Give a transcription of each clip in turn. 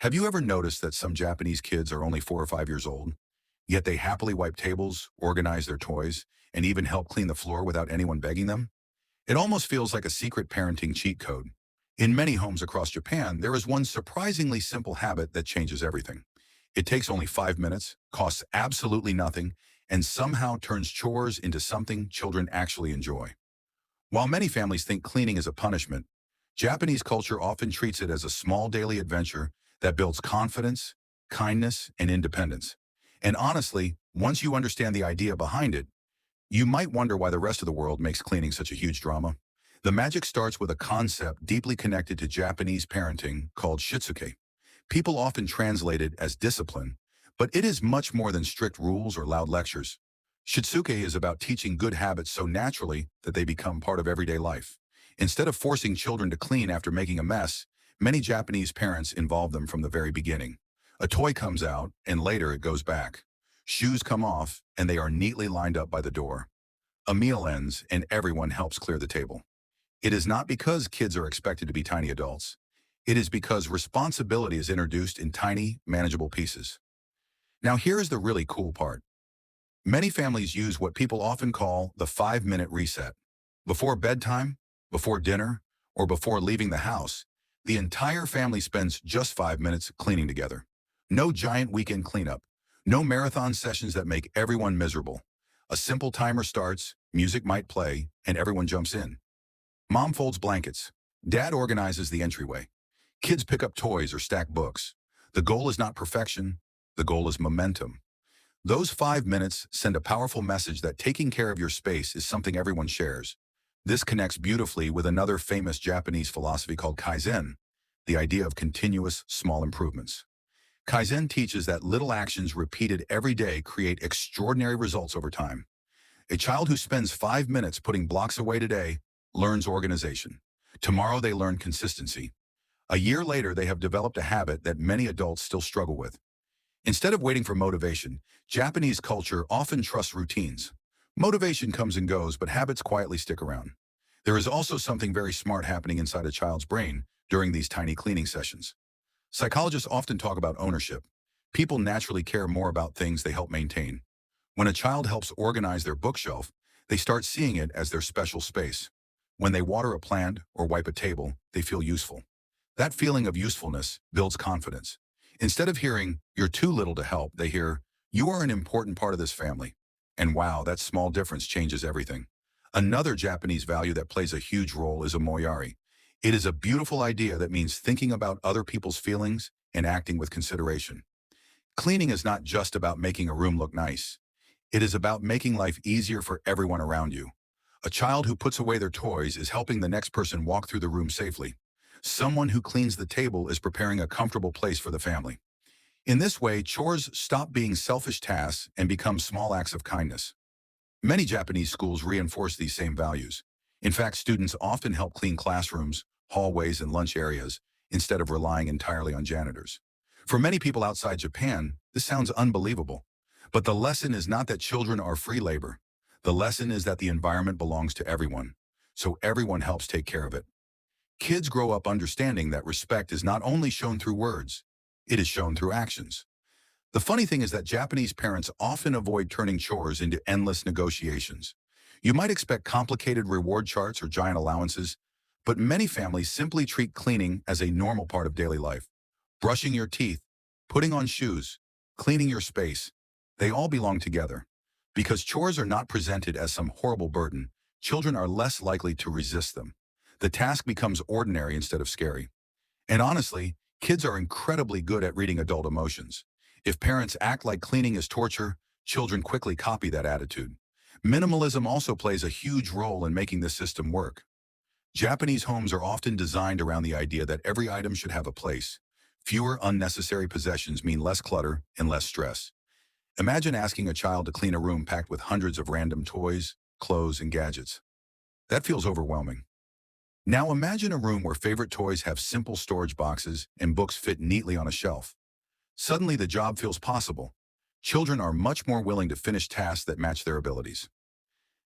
Have you ever noticed that some Japanese kids are only 4 or 5 years old, yet they happily wipe tables, organize their toys, and even help clean the floor without anyone begging them? It almost feels like a secret parenting cheat code. In many homes across Japan, there is one surprisingly simple habit that changes everything. It takes only 5 minutes, costs absolutely nothing, and somehow turns chores into something children actually enjoy. While many families think cleaning is a punishment, Japanese culture often treats it as a small daily adventure that builds confidence, kindness, and independence. And honestly, once you understand the idea behind it, you might wonder why the rest of the world makes cleaning such a huge drama. The magic starts with a concept deeply connected to Japanese parenting called shitsuke. People often translate it as discipline, but it is much more than strict rules or loud lectures. Shitsuke is about teaching good habits so naturally that they become part of everyday life. Instead of forcing children to clean after making a mess, many Japanese parents involve them from the very beginning. A toy comes out, and later it goes back. Shoes come off, and they are neatly lined up by the door. A meal ends, and everyone helps clear the table. It is not because kids are expected to be tiny adults. It is because responsibility is introduced in tiny, manageable pieces. Now here is the really cool part. Many families use what people often call the 5-minute reset. Before bedtime, before dinner, or before leaving the house, the entire family spends just 5 minutes cleaning together. No giant weekend cleanup. No marathon sessions that make everyone miserable. A simple timer starts, music might play, and everyone jumps in. Mom folds blankets. Dad organizes the entryway. Kids pick up toys or stack books. The goal is not perfection. The goal is momentum. Those 5 minutes send a powerful message that taking care of your space is something everyone shares. This connects beautifully with another famous Japanese philosophy called Kaizen, the idea of continuous small improvements. Kaizen teaches that little actions repeated every day create extraordinary results over time. A child who spends 5 minutes putting blocks away today learns organization. Tomorrow they learn consistency. A year later, they have developed a habit that many adults still struggle with. Instead of waiting for motivation, Japanese culture often trusts routines. Motivation comes and goes, but habits quietly stick around. There is also something very smart happening inside a child's brain during these tiny cleaning sessions. Psychologists often talk about ownership. People naturally care more about things they help maintain. When a child helps organize their bookshelf, they start seeing it as their special space. When they water a plant or wipe a table, they feel useful. That feeling of usefulness builds confidence. Instead of hearing, "You're too little to help," they hear, "You are an important part of this family." And wow, that small difference changes everything. Another Japanese value that plays a huge role is omoyari. It is a beautiful idea that means thinking about other people's feelings and acting with consideration. Cleaning is not just about making a room look nice. It is about making life easier for everyone around you. A child who puts away their toys is helping the next person walk through the room safely. Someone who cleans the table is preparing a comfortable place for the family. In this way, chores stop being selfish tasks and become small acts of kindness. Many Japanese schools reinforce these same values. In fact, students often help clean classrooms, hallways, and lunch areas instead of relying entirely on janitors. For many people outside Japan, this sounds unbelievable. But the lesson is not that children are free labor. The lesson is that the environment belongs to everyone, so everyone helps take care of it. Kids grow up understanding that respect is not only shown through words, it is shown through actions. The funny thing is that Japanese parents often avoid turning chores into endless negotiations. You might expect complicated reward charts or giant allowances, but many families simply treat cleaning as a normal part of daily life. Brushing your teeth, putting on shoes, cleaning your space, they all belong together. Because chores are not presented as some horrible burden, children are less likely to resist them. The task becomes ordinary instead of scary. And honestly, kids are incredibly good at reading adult emotions. If parents act like cleaning is torture, children quickly copy that attitude. Minimalism also plays a huge role in making this system work. Japanese homes are often designed around the idea that every item should have a place. Fewer unnecessary possessions mean less clutter and less stress. Imagine asking a child to clean a room packed with hundreds of random toys, clothes, and gadgets. That feels overwhelming. Now imagine a room where favorite toys have simple storage boxes and books fit neatly on a shelf. Suddenly the job feels possible. Children are much more willing to finish tasks that match their abilities.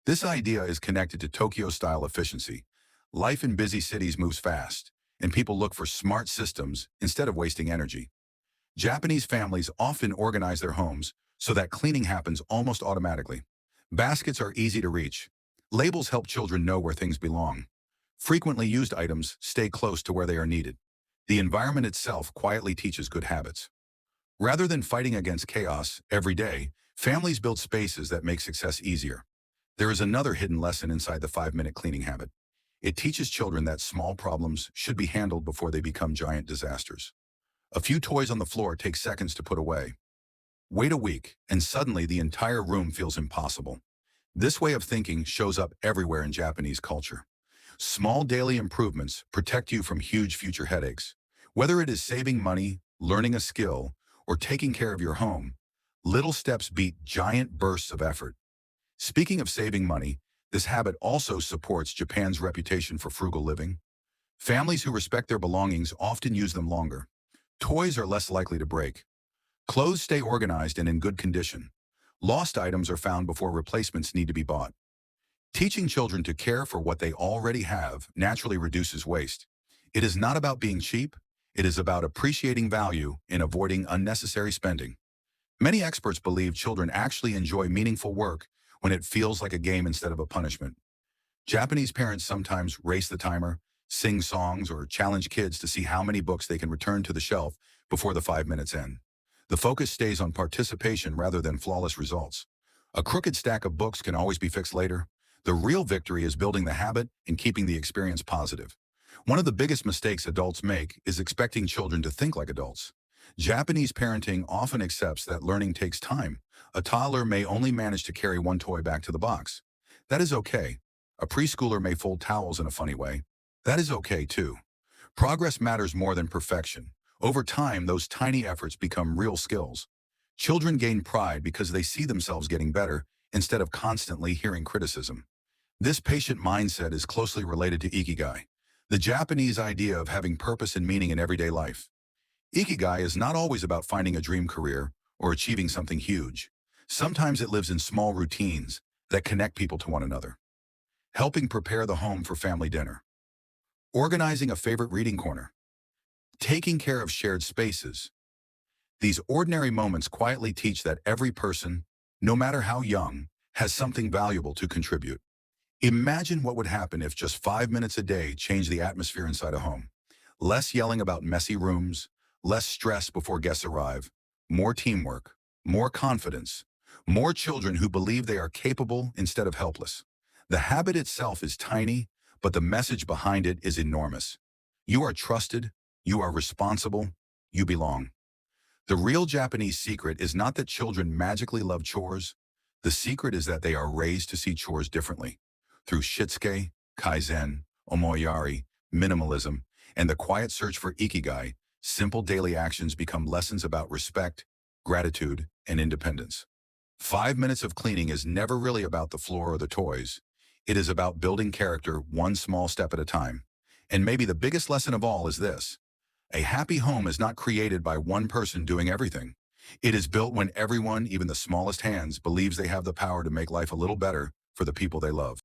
This idea is connected to Tokyo-style efficiency. Life in busy cities moves fast, and people look for smart systems instead of wasting energy. Japanese families often organize their homes so that cleaning happens almost automatically. Baskets are easy to reach. Labels help children know where things belong. Frequently used items stay close to where they are needed. The environment itself quietly teaches good habits. Rather than fighting against chaos every day, families build spaces that make success easier. There is another hidden lesson inside the 5-minute cleaning habit. It teaches children that small problems should be handled before they become giant disasters. A few toys on the floor take seconds to put away. Wait a week, and suddenly the entire room feels impossible. This way of thinking shows up everywhere in Japanese culture. Small daily improvements protect you from huge future headaches. Whether it is saving money, learning a skill, or taking care of your home, little steps beat giant bursts of effort. Speaking of saving money, this habit also supports Japan's reputation for frugal living. Families who respect their belongings often use them longer. Toys are less likely to break. Clothes stay organized and in good condition. Lost items are found before replacements need to be bought. Teaching children to care for what they already have naturally reduces waste. It is not about being cheap. It is about appreciating value and avoiding unnecessary spending. Many experts believe children actually enjoy meaningful work when it feels like a game instead of a punishment. Japanese parents sometimes race the timer, sing songs, or challenge kids to see how many books they can return to the shelf before the 5 minutes end. The focus stays on participation rather than flawless results. A crooked stack of books can always be fixed later. The real victory is building the habit and keeping the experience positive. One of the biggest mistakes adults make is expecting children to think like adults. Japanese parenting often accepts that learning takes time. A toddler may only manage to carry one toy back to the box. That is okay. A preschooler may fold towels in a funny way. That is okay too. Progress matters more than perfection. Over time, those tiny efforts become real skills. Children gain pride because they see themselves getting better instead of constantly hearing criticism. This patient mindset is closely related to ikigai, the Japanese idea of having purpose and meaning in everyday life. Ikigai is not always about finding a dream career or achieving something huge. Sometimes it lives in small routines that connect people to one another. Helping prepare the home for family dinner. Organizing a favorite reading corner. Taking care of shared spaces. These ordinary moments quietly teach that every person, no matter how young, has something valuable to contribute. Imagine what would happen if just 5 minutes a day changed the atmosphere inside a home. Less yelling about messy rooms, less stress before guests arrive, more teamwork, more confidence, more children who believe they are capable instead of helpless. The habit itself is tiny, but the message behind it is enormous. You are trusted, you are responsible, you belong. The real Japanese secret is not that children magically love chores. The secret is that they are raised to see chores differently. Through shitsuke, kaizen, omoyari, minimalism, and the quiet search for ikigai, simple daily actions become lessons about respect, gratitude, and independence. 5 minutes of cleaning is never really about the floor or the toys. It is about building character one small step at a time. And maybe the biggest lesson of all is this. A happy home is not created by one person doing everything. It is built when everyone, even the smallest hands, believes they have the power to make life a little better for the people they love.